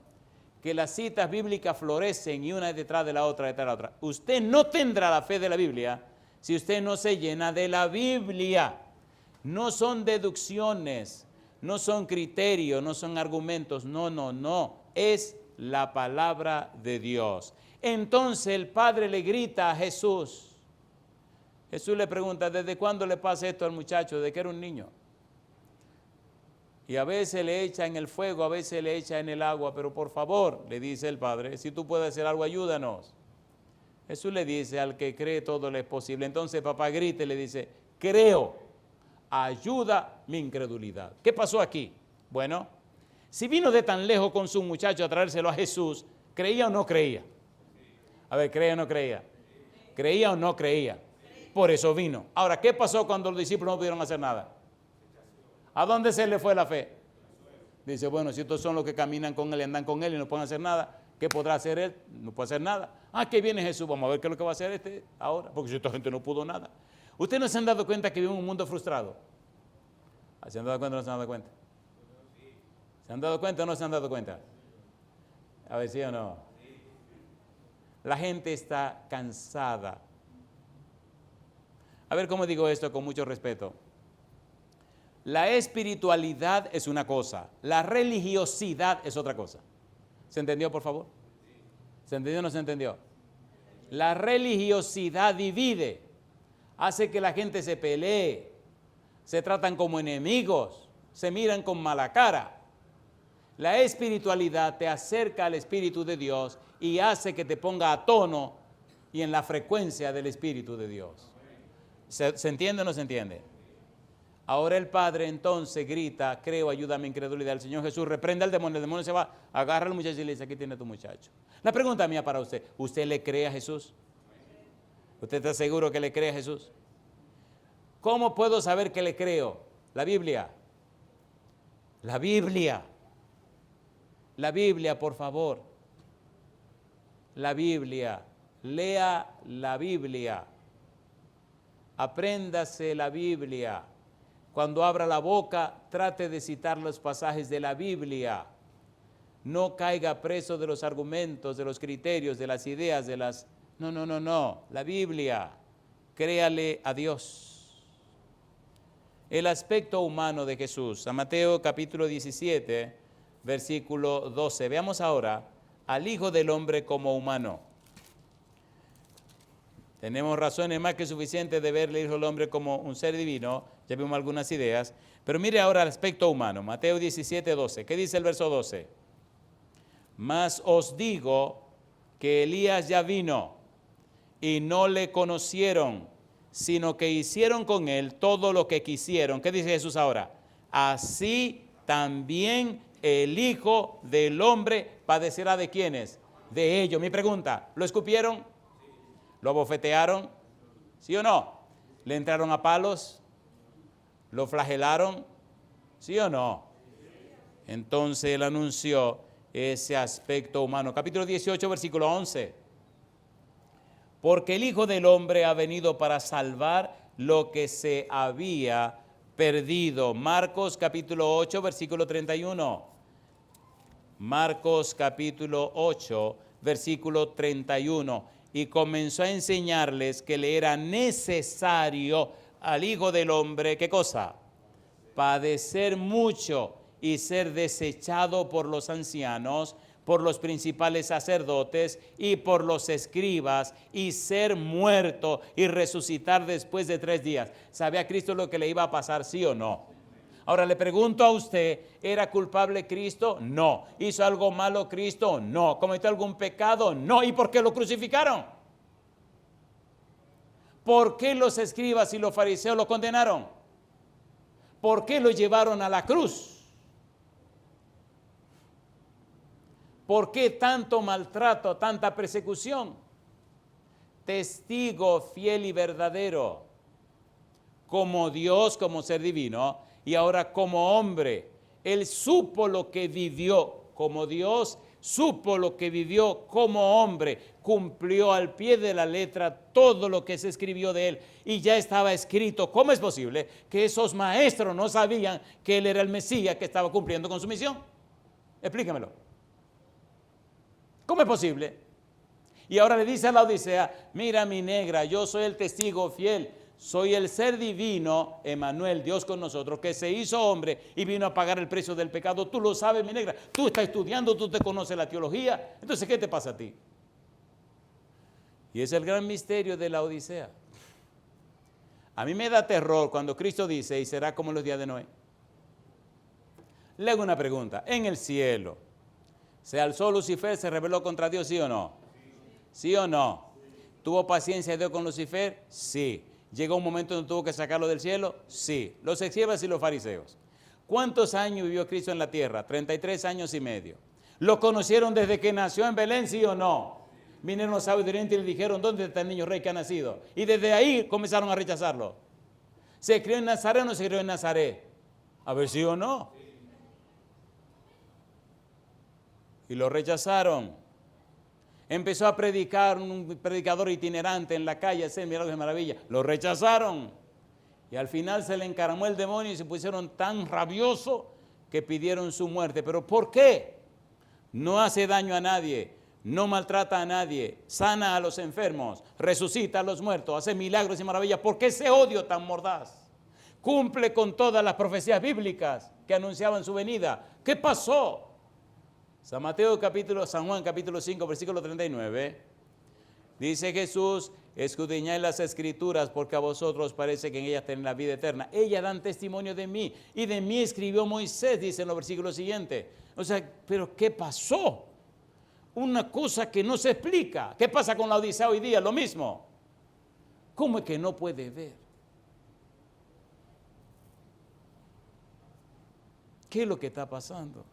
que las citas bíblicas florecen y una detrás de la otra, detrás de la otra? Usted no tendrá la fe de la Biblia si usted no se llena de la Biblia. No son deducciones, no son criterios, no son argumentos, no. Es la palabra de Dios. Entonces el padre le grita a Jesús. Jesús le pregunta, ¿desde cuándo le pasa esto al muchacho? ¿De que era un niño? Y a veces le echa en el fuego, a veces le echa en el agua, pero por favor, le dice el padre, si tú puedes hacer algo, ayúdanos. Jesús le dice, al que cree todo le es posible. Entonces papá grita y le dice, creo, ayuda mi incredulidad. ¿Qué pasó aquí? Bueno, si vino de tan lejos con su muchacho a traérselo a Jesús, ¿creía o no creía? A ver, ¿creía o no creía? ¿Creía o no creía? Por eso vino. Ahora, ¿qué pasó cuando los discípulos no pudieron hacer nada? ¿A dónde se le fue la fe? Dice, bueno, si estos son los que caminan con él y andan con él y no pueden hacer nada, ¿qué podrá hacer él? No puede hacer nada. Ah, que viene Jesús, vamos a ver qué es lo que va a hacer este ahora, porque si esta gente no pudo nada. ¿Ustedes no se han dado cuenta que viven en un mundo frustrado? ¿Se han dado cuenta o no se han dado cuenta? ¿Se han dado cuenta o no se han dado cuenta? A ver, ¿sí o no? La gente está cansada. A ver cómo digo esto con mucho respeto. La espiritualidad es una cosa, la religiosidad es otra cosa. ¿Se entendió, por favor? ¿Se entendió o no se entendió? La religiosidad divide, hace que la gente se pelee, se tratan como enemigos, se miran con mala cara. La espiritualidad te acerca al Espíritu de Dios y hace que te ponga a tono y en la frecuencia del Espíritu de Dios. ¿Se entiende o no se entiende? Ahora el Padre entonces grita, creo, ayúdame incredulidad. El Señor Jesús reprende al demonio se va, agarra al muchacho y le dice, aquí tiene tu muchacho. La pregunta mía para usted, ¿usted le cree a Jesús? ¿Usted está seguro que le cree a Jesús? ¿Cómo puedo saber que le creo? La Biblia. La Biblia. La Biblia, por favor. La Biblia. Lea la Biblia. Apréndase la Biblia. Cuando abra la boca, trate de citar los pasajes de la Biblia. No caiga preso de los argumentos, de los criterios, de las ideas, de las... No. La Biblia. Créale a Dios. El aspecto humano de Jesús. San Mateo capítulo 17, versículo 12. Veamos ahora al Hijo del Hombre como humano. Tenemos razones más que suficientes de verle al Hijo del Hombre como un ser divino. Ya vimos algunas ideas. Pero mire ahora el aspecto humano. Mateo 17, 12. ¿Qué dice el verso 12? Mas os digo que Elías ya vino y no le conocieron, sino que hicieron con él todo lo que quisieron. ¿Qué dice Jesús ahora? Así también el Hijo del Hombre padecerá de ¿quiénes? De ellos. Mi pregunta, ¿lo escupieron? ¿Lo abofetearon? ¿Sí o no? ¿Le entraron a palos? ¿Lo flagelaron? ¿Sí o no? Entonces él anunció ese aspecto humano. Capítulo 18, versículo 11. Porque el Hijo del Hombre ha venido para salvar lo que se había perdido. Marcos capítulo 8, versículo 31. Marcos capítulo 8, versículo 31. Y comenzó a enseñarles que le era necesario al Hijo del Hombre, ¿qué cosa? Padecer mucho y ser desechado por los ancianos, por los principales sacerdotes y por los escribas, y ser muerto y resucitar después de 3 días. ¿Sabía Cristo lo que le iba a pasar, sí o no? Ahora le pregunto a usted, ¿era culpable Cristo? No. ¿Hizo algo malo Cristo? No. ¿Cometió algún pecado? No. ¿Y por qué lo crucificaron? ¿Por qué los escribas y los fariseos lo condenaron? ¿Por qué lo llevaron a la cruz? ¿Por qué tanto maltrato, tanta persecución? Testigo fiel y verdadero, como Dios, como ser divino, y ahora como hombre. Él supo lo que vivió como Dios, supo lo que vivió como hombre, cumplió al pie de la letra todo lo que se escribió de él y ya estaba escrito. ¿Cómo es posible que esos maestros no sabían que él era el Mesías que estaba cumpliendo con su misión? Explíquemelo. ¿Cómo es posible? Y ahora le dice a la Odisea, mira mi negra, yo soy el testigo fiel, soy el ser divino, Emmanuel, Dios con nosotros, que se hizo hombre y vino a pagar el precio del pecado. Tú lo sabes, mi negra, tú estás estudiando, tú te conoces la teología, entonces ¿qué te pasa a ti? Y es el gran misterio de la Odisea. A mí me da terror cuando Cristo dice, y será como en los días de Noé. Le hago una pregunta, en el cielo, ¿se alzó Lucifer, se rebeló contra Dios, sí o no? ¿Sí o no? ¿Tuvo paciencia Dios con Lucifer? Sí. ¿Llegó un momento donde tuvo que sacarlo del cielo? Sí. Los escribas y los fariseos. ¿Cuántos años vivió Cristo en la tierra? 33 años y medio. ¿Lo conocieron desde que nació en Belén, sí o no? Vinieron los sabios de Oriente y le dijeron, ¿dónde está el niño rey que ha nacido? Y desde ahí comenzaron a rechazarlo. ¿Se crió en Nazaret o no se crió en Nazaret? A ver si o no. Y lo rechazaron. Empezó a predicar, un predicador itinerante en la calle, hacer milagros de maravilla. Lo rechazaron. Y al final se le encaramó el demonio y se pusieron tan rabiosos que pidieron su muerte. ¿Pero por qué? No hace daño a nadie, no maltrata a nadie, sana a los enfermos, resucita a los muertos, hace milagros y maravillas. ¿Por qué ese odio tan mordaz? Cumple con todas las profecías bíblicas que anunciaban su venida. ¿Qué pasó? San Juan capítulo 5, versículo 39, dice Jesús, escudriñad las escrituras porque a vosotros parece que en ellas tenéis la vida eterna. Ellas dan testimonio de mí y de mí escribió Moisés, dice en los versículos siguientes. O sea, ¿pero qué pasó? Una cosa que no se explica. ¿Qué pasa con la Odisea hoy día? Lo mismo. ¿Cómo es que no puede ver? ¿Qué es lo que está pasando?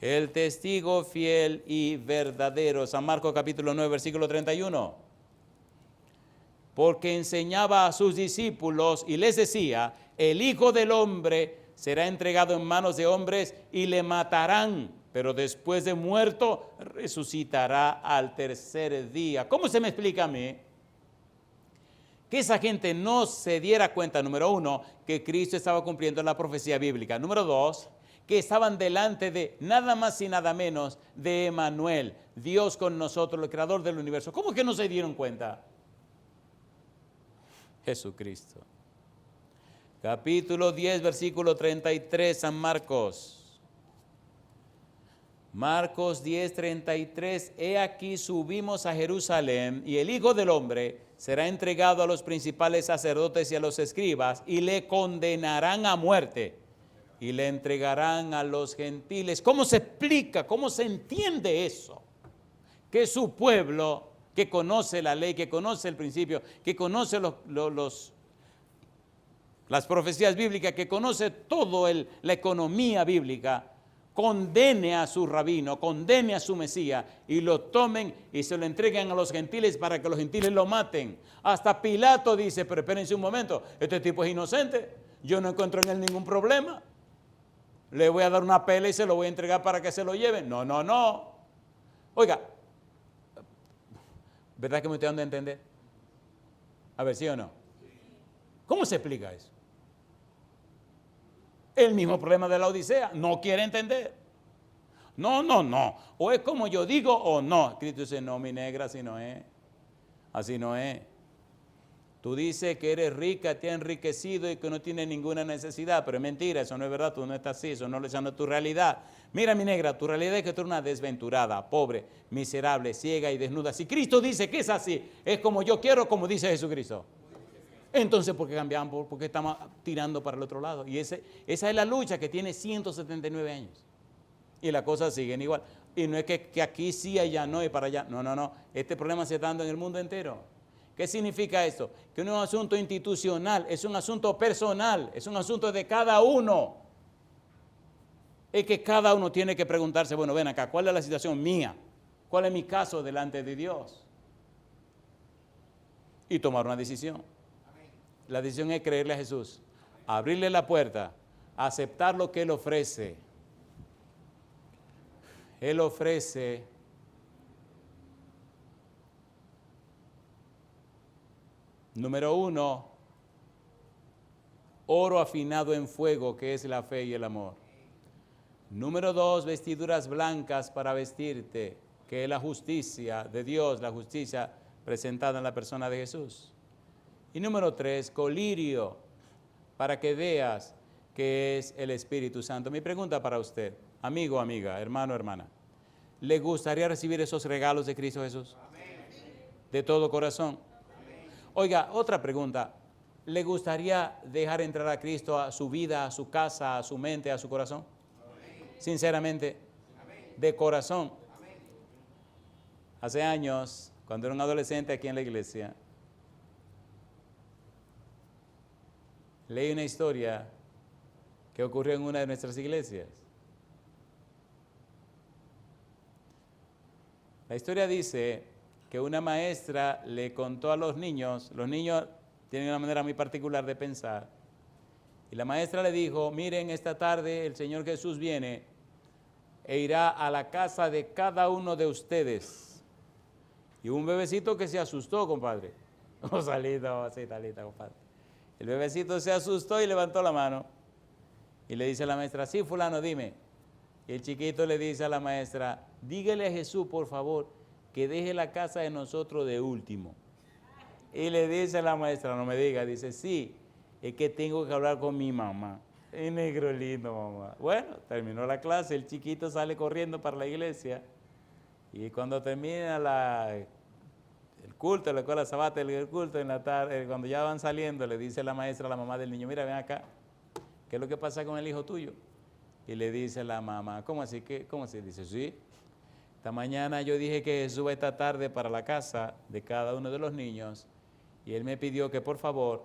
El testigo fiel y verdadero. San Marcos capítulo 9, versículo 31. Porque enseñaba a sus discípulos y les decía, el Hijo del Hombre será entregado en manos de hombres y le matarán, pero después de muerto resucitará al tercer día. ¿Cómo se me explica a mí? Que esa gente no se diera cuenta, número uno, que Cristo estaba cumpliendo la profecía bíblica. Número dos, que estaban delante de nada más y nada menos de Emmanuel, Dios con nosotros, el creador del universo. ¿Cómo que no se dieron cuenta? Jesucristo. Capítulo 10, versículo 33, San Marcos. Marcos 10, 33, he aquí subimos a Jerusalén y el Hijo del Hombre será entregado a los principales sacerdotes y a los escribas y le condenarán a muerte y le entregarán a los gentiles. ¿Cómo se explica? ¿Cómo se entiende eso? Que su pueblo, que conoce la ley, que conoce el principio, que conoce las profecías bíblicas, que conoce toda la economía bíblica, condene a su rabino, condene a su Mesías y lo tomen y se lo entreguen a los gentiles para que los gentiles lo maten. Hasta Pilato dice, pero espérense un momento, este tipo es inocente, yo no encuentro en él ningún problema. Le voy a dar una pela y se lo voy a entregar para que se lo lleven. No, no, no. Oiga, ¿verdad que me estoy dando a entender? A ver, ¿sí o no? ¿Cómo se explica eso? El mismo problema de la Odisea. No quiere entender. No, no, no. O es como yo digo o no. Cristo dice, no, mi negra, así no es. Así no es. Tú dices que eres rica, te has enriquecido y que no tienes ninguna necesidad, pero es mentira, eso no es verdad, tú no estás así, eso no es tu realidad. Mira, mi negra, tu realidad es que tú eres una desventurada, pobre, miserable, ciega y desnuda. Si Cristo dice que es así, es como yo quiero, como dice Jesucristo. Entonces, ¿por qué cambiamos? Porque estamos tirando para el otro lado. Y esa es la lucha que tiene 179 años. Y las cosas siguen igual. Y no es que aquí sí, allá no y para allá. No, no, no. Este problema se está dando en el mundo entero. ¿Qué significa esto? Que no es un asunto institucional, es un asunto personal, es un asunto de cada uno. Es que cada uno tiene que preguntarse, bueno, ven acá, ¿cuál es la situación mía? ¿Cuál es mi caso delante de Dios? Y tomar una decisión. La decisión es creerle a Jesús, abrirle la puerta, aceptar lo que Él ofrece. Él ofrece número 1, oro afinado en fuego, que es la fe y el amor. Número 2, vestiduras blancas para vestirte, que es la justicia de Dios, la justicia presentada en la persona de Jesús. Y número 3, colirio, para que veas que es el Espíritu Santo. Mi pregunta para usted, amigo, amiga, hermano, hermana, ¿le gustaría recibir esos regalos de Cristo Jesús? Amén. De todo corazón. Oiga, otra pregunta. ¿Le gustaría dejar entrar a Cristo a su vida, a su casa, a su mente, a su corazón? Amén. Sinceramente, amén. De corazón. Amén. Hace años, cuando era un adolescente aquí en la iglesia, leí una historia que ocurrió en una de nuestras iglesias. La historia dice que una maestra le contó a los niños tienen una manera muy particular de pensar, y la maestra le dijo, miren, esta tarde el Señor Jesús viene e irá a la casa de cada uno de ustedes. Y un bebecito que se asustó, compadre. Oh, salita, compadre. El bebecito se asustó y levantó la mano. Y le dice a la maestra, sí, fulano, dime. Y el chiquito le dice a la maestra, dígale a Jesús, por favor, que deje la casa de nosotros de último. Y le dice a la maestra, no me diga, dice, sí, es que tengo que hablar con mi mamá. Es negro lindo, mamá. Bueno, terminó la clase, el chiquito sale corriendo para la iglesia. Y cuando termina el culto, la escuela sabática, el culto en la tarde, cuando ya van saliendo, le dice la maestra a la mamá del niño, mira, ven acá, ¿qué es lo que pasa con el hijo tuyo? Y le dice la mamá, ¿cómo así? ¿Cómo así? Dice, sí, esta mañana yo dije que Jesús va esta tarde para la casa de cada uno de los niños y él me pidió que por favor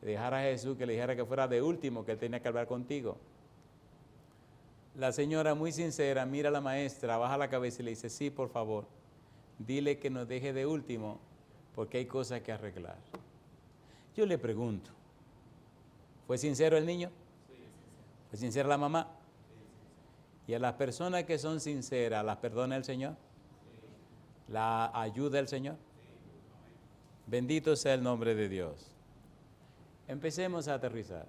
dejara a Jesús, que le dijera que fuera de último, que él tenía que hablar contigo. La señora muy sincera mira a la maestra, baja la cabeza y le dice, sí, por favor, dile que nos deje de último porque hay cosas que arreglar. Yo le pregunto, ¿fue sincero el niño? ¿Fue sincera la mamá? Y a las personas que son sinceras, ¿las perdona el Señor? ¿La ayuda el Señor? Bendito sea el nombre de Dios. Empecemos a aterrizar.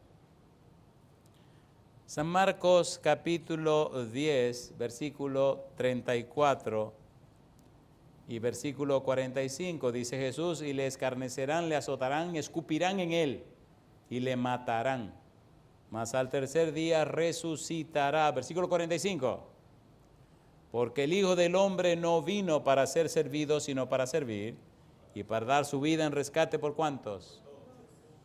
San Marcos capítulo 10, versículo 34 y versículo 45, dice Jesús, y le escarnecerán, le azotarán, escupirán en él y le matarán. Mas al tercer día resucitará. Versículo 45. Porque el Hijo del Hombre no vino para ser servido, sino para servir y para dar su vida en rescate por ¿cuántos?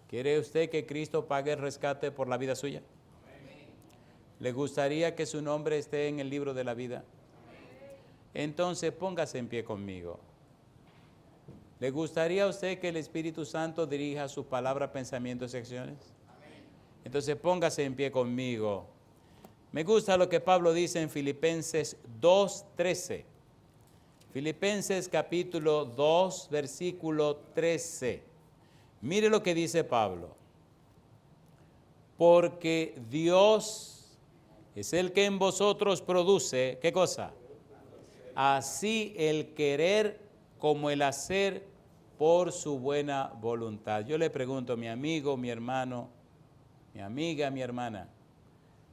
¿Quiere usted que Cristo pague el rescate por la vida suya? ¿Le gustaría que su nombre esté en el libro de la vida? Entonces póngase en pie conmigo. ¿Le gustaría a usted que el Espíritu Santo dirija sus palabras, pensamientos y acciones? Entonces póngase en pie conmigo. Me gusta lo que Pablo dice en Filipenses 2:13. Filipenses capítulo 2, versículo 13. Mire lo que dice Pablo. Porque Dios es el que en vosotros produce, ¿qué cosa? Así el querer como el hacer por su buena voluntad. Yo le pregunto, mi amigo, mi hermano, mi amiga, mi hermana,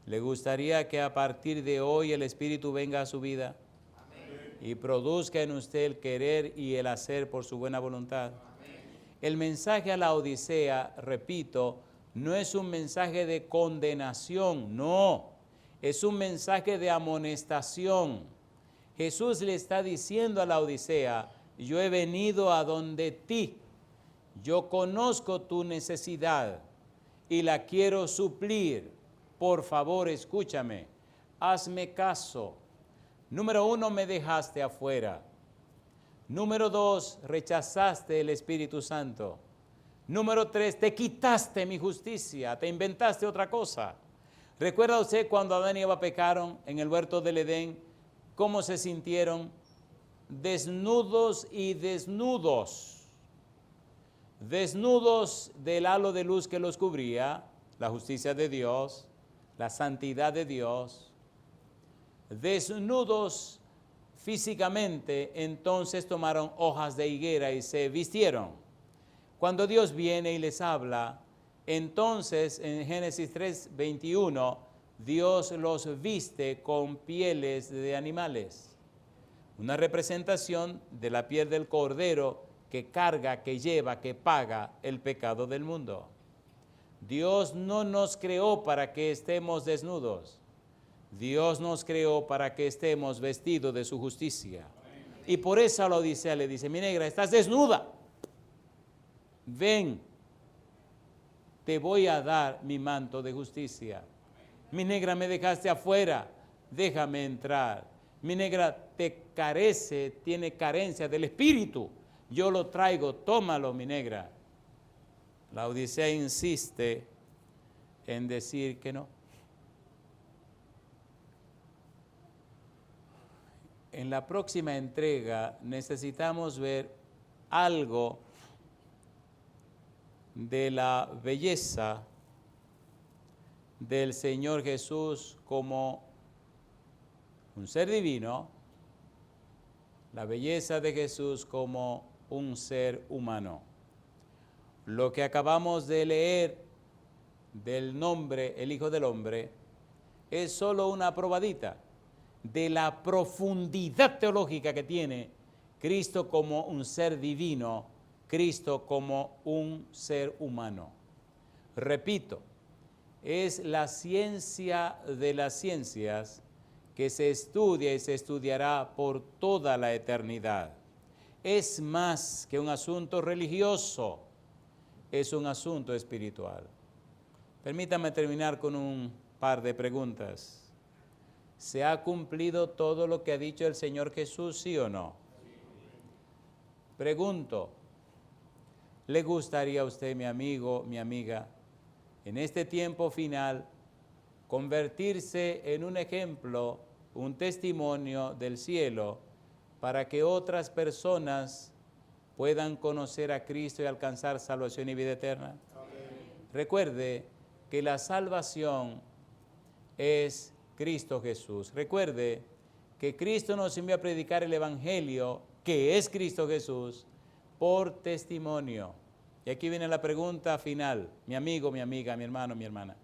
¿le gustaría que a partir de hoy el Espíritu venga a su vida? Amén. Y produzca en usted el querer y el hacer por su buena voluntad? Amén. El mensaje a la Odisea, repito, no es un mensaje de condenación, no, es un mensaje de amonestación. Jesús le está diciendo a la Odisea, yo he venido a donde ti, yo conozco tu necesidad y la quiero suplir. Por favor, escúchame, hazme caso. Número 1, me dejaste afuera. Número 2, rechazaste el Espíritu Santo. Número 3, te quitaste mi justicia, te inventaste otra cosa. ¿Recuerda usted cuando Adán y Eva pecaron en el huerto del Edén? ¿Cómo se sintieron? Desnudos y desnudos. Desnudos del halo de luz que los cubría, la justicia de Dios, la santidad de Dios. Desnudos físicamente, entonces tomaron hojas de higuera y se vistieron. Cuando Dios viene y les habla, entonces en Génesis 3:21, Dios los viste con pieles de animales. Una representación de la piel del cordero que carga, que lleva, que paga el pecado del mundo. Dios no nos creó para que estemos desnudos. Dios nos creó para que estemos vestidos de su justicia. Y por eso la Odisea le dice, mi negra, estás desnuda. Ven, te voy a dar mi manto de justicia. Mi negra, me dejaste afuera, déjame entrar. Mi negra, tiene carencia del Espíritu. Yo lo traigo, tómalo, mi negra. La Odisea insiste en decir que no. en la próxima entrega necesitamos ver algo de la belleza del Señor Jesús como un ser divino, la belleza de Jesús como un ser humano. Lo que acabamos de leer del nombre, el Hijo del Hombre, es solo una probadita de la profundidad teológica que tiene Cristo como un ser divino, Cristo como un ser humano. Repito, es la ciencia de las ciencias que se estudia y se estudiará por toda la eternidad. Es más que un asunto religioso, es un asunto espiritual. Permítame terminar con un par de preguntas. ¿Se ha cumplido todo lo que ha dicho el Señor Jesús, sí o no? Pregunto, ¿le gustaría a usted, mi amigo, mi amiga, en este tiempo final, convertirse en un ejemplo, un testimonio del cielo para que otras personas puedan conocer a Cristo y alcanzar salvación y vida eterna? Amén. Recuerde que la salvación es Cristo Jesús. Recuerde que Cristo nos envió a predicar el Evangelio, que es Cristo Jesús, por testimonio. Y aquí viene la pregunta final, mi amigo, mi amiga, mi hermano, mi hermana.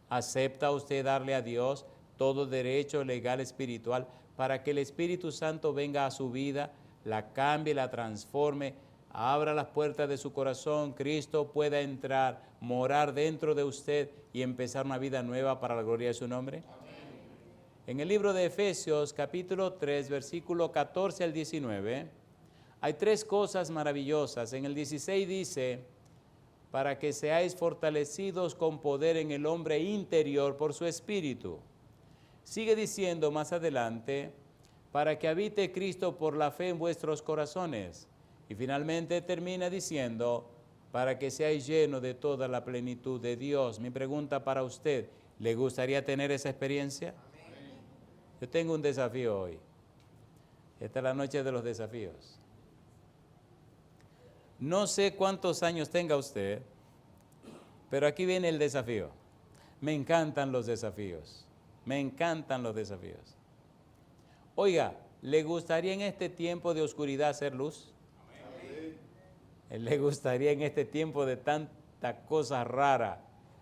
¿Acepta usted darle a Dios todo derecho legal espiritual para que el Espíritu Santo venga a su vida, la cambie, la transforme, abra las puertas de su corazón, Cristo pueda entrar, morar dentro de usted y empezar una vida nueva para la gloria de su nombre? Amén. En el libro de Efesios, capítulo 3, versículo 14 al 19, hay tres cosas maravillosas. En el 16 dice, para que seáis fortalecidos con poder en el hombre interior por su espíritu. Sigue diciendo más adelante, para que habite Cristo por la fe en vuestros corazones. Y finalmente termina diciendo, para que seáis llenos de toda la plenitud de Dios. Mi pregunta para usted, ¿le gustaría tener esa experiencia? Amén. Yo tengo un desafío hoy. Esta es la noche de los desafíos. No sé cuántos años tenga usted, pero aquí viene el desafío. Me encantan los desafíos. Me encantan los desafíos. Oiga, ¿le gustaría en este tiempo de oscuridad ser luz? Amén. ¿Le gustaría en este tiempo de tanta cosa rara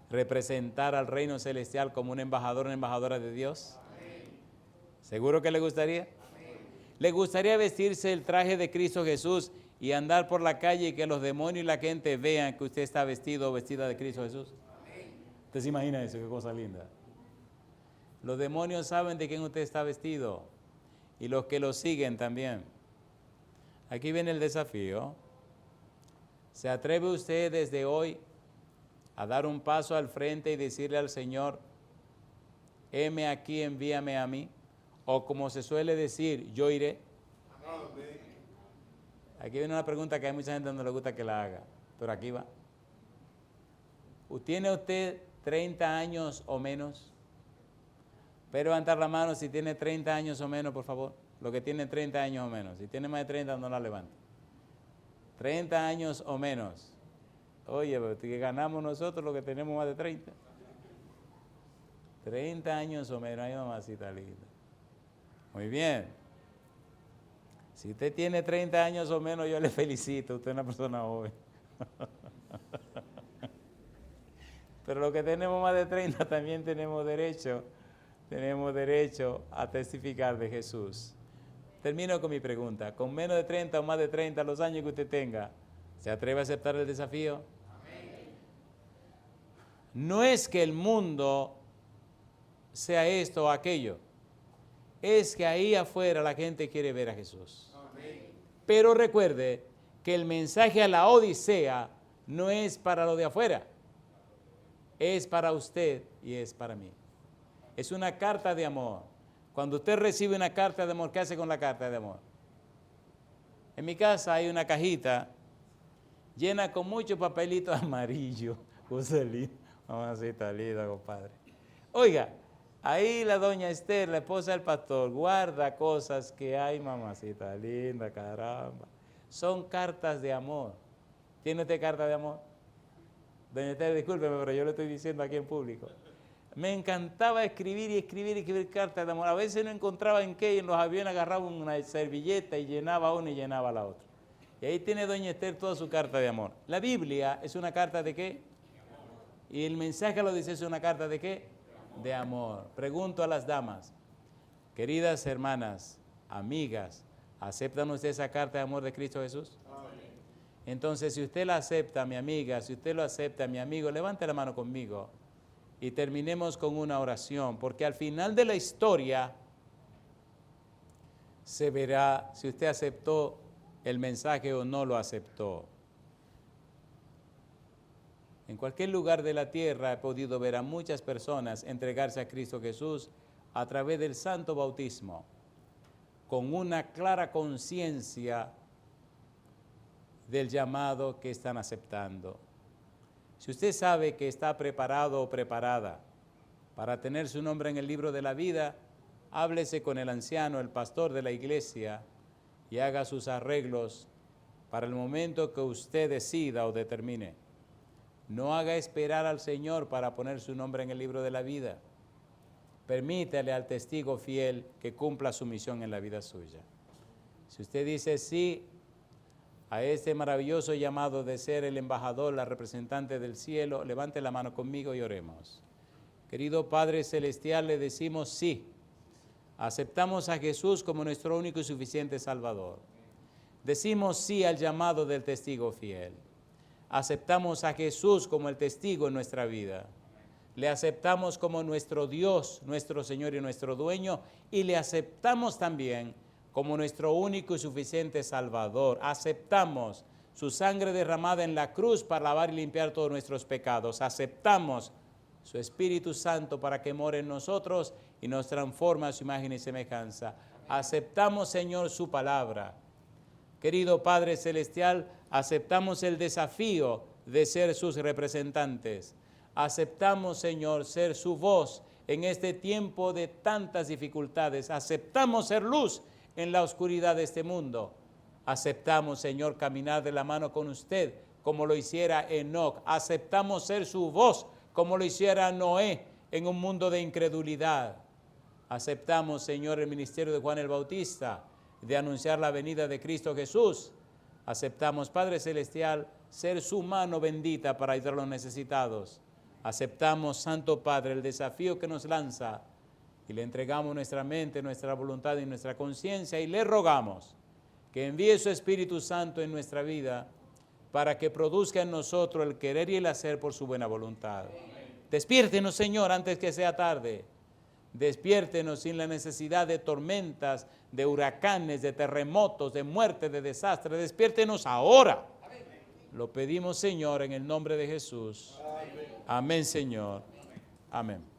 representar al reino celestial como un embajador, una embajadora de Dios? Amén. ¿Seguro que le gustaría? Amén. ¿Le gustaría vestirse el traje de Cristo Jesús y andar por la calle y que los demonios y la gente vean que usted está vestido o vestida de Cristo Jesús? Amén. ¿Usted se imagina eso? Qué cosa linda. Los demonios saben de quién usted está vestido y los que lo siguen también. Aquí viene el desafío. ¿Se atreve usted desde hoy a dar un paso al frente y decirle al Señor, heme aquí, envíame a mí? O como se suele decir, yo iré. Amén. Aquí viene una pregunta que hay mucha gente que no le gusta que la haga, pero aquí va. ¿Tiene usted 30 años o menos? Puede levantar la mano si tiene 30 años o menos, por favor. Los que tienen 30 años o menos. Si tiene más de 30, no la levante. 30 años o menos. Oye, pero que ganamos nosotros los que tenemos más de 30. 30 años o menos. Ay, mamacita linda. Muy bien. Si usted tiene 30 años o menos, yo le felicito. Usted es una persona joven. Pero los que tenemos más de 30 también tenemos derecho a testificar de Jesús. Termino con mi pregunta. Con menos de 30 o más de 30, los años que usted tenga, ¿se atreve a aceptar el desafío? Amén. No es que el mundo sea esto o aquello. Es que ahí afuera la gente quiere ver a Jesús. Amén. Pero recuerde que el mensaje a la Odisea no es para lo de afuera. Es para usted y es para mí. Es una carta de amor. Cuando usted recibe una carta de amor, ¿qué hace con la carta de amor? En mi casa hay una cajita llena con muchos papelitos amarillos. Cosa linda. Mamacita linda, compadre. Oiga, Ahí la doña Esther, la esposa del pastor, guarda cosas que hay, mamacita linda, caramba. Son cartas de amor. ¿Tiene usted carta de amor? Doña Esther, discúlpeme, pero yo le estoy diciendo aquí en público. Me encantaba escribir y escribir cartas de amor. A veces no encontraba en qué, y en los aviones agarraba una servilleta y llenaba una y llenaba la otra. Y ahí tiene doña Esther toda su carta de amor. La Biblia es una carta de ¿qué? Y el mensaje lo dice, es una carta de ¿qué? De amor. Pregunto a las damas, queridas hermanas, amigas, ¿aceptan ustedes esa carta de amor de Cristo Jesús? Amén. Entonces, si usted la acepta, mi amiga, si usted lo acepta, mi amigo, levante la mano conmigo y terminemos con una oración, porque al final de la historia se verá si usted aceptó el mensaje o no lo aceptó. En cualquier lugar de la tierra he podido ver a muchas personas entregarse a Cristo Jesús a través del santo bautismo, con una clara conciencia del llamado que están aceptando. Si usted sabe que está preparado o preparada para tener su nombre en el libro de la vida, háblese con el anciano, el pastor de la iglesia, y haga sus arreglos para el momento que usted decida o determine. No haga esperar al Señor para poner su nombre en el libro de la vida. Permítale al testigo fiel que cumpla su misión en la vida suya. Si usted dice sí a este maravilloso llamado de ser el embajador, la representante del cielo, levante la mano conmigo y oremos. Querido Padre Celestial, le decimos sí. Aceptamos a Jesús como nuestro único y suficiente Salvador. Decimos sí al llamado del testigo fiel. Aceptamos a Jesús como el testigo en nuestra vida. Le aceptamos como nuestro Dios, nuestro Señor y nuestro dueño, y le aceptamos también como nuestro único y suficiente Salvador. Aceptamos su sangre derramada en la cruz para lavar y limpiar todos nuestros pecados. Aceptamos su Espíritu Santo para que more en nosotros y nos transforme a su imagen y semejanza. Aceptamos, Señor, su palabra. Querido Padre Celestial, aceptamos el desafío de ser sus representantes. Aceptamos, Señor, ser su voz en este tiempo de tantas dificultades. Aceptamos ser luz en la oscuridad de este mundo. Aceptamos, Señor, caminar de la mano con usted, como lo hiciera Enoc. Aceptamos ser su voz, como lo hiciera Noé, en un mundo de incredulidad. Aceptamos, Señor, el ministerio de Juan el Bautista, de anunciar la venida de Cristo Jesús. Aceptamos, Padre Celestial, ser su mano bendita para ayudar a los necesitados. Aceptamos, Santo Padre, el desafío que nos lanza y le entregamos nuestra mente, nuestra voluntad y nuestra conciencia y le rogamos que envíe su Espíritu Santo en nuestra vida para que produzca en nosotros el querer y el hacer por su buena voluntad. Despiértenos, Señor, antes que sea tarde. Despiértenos sin la necesidad de tormentas, de huracanes, de terremotos, de muerte, de desastre. Despiértenos ahora. Lo pedimos, Señor, en el nombre de Jesús. Amén, Señor. Amén.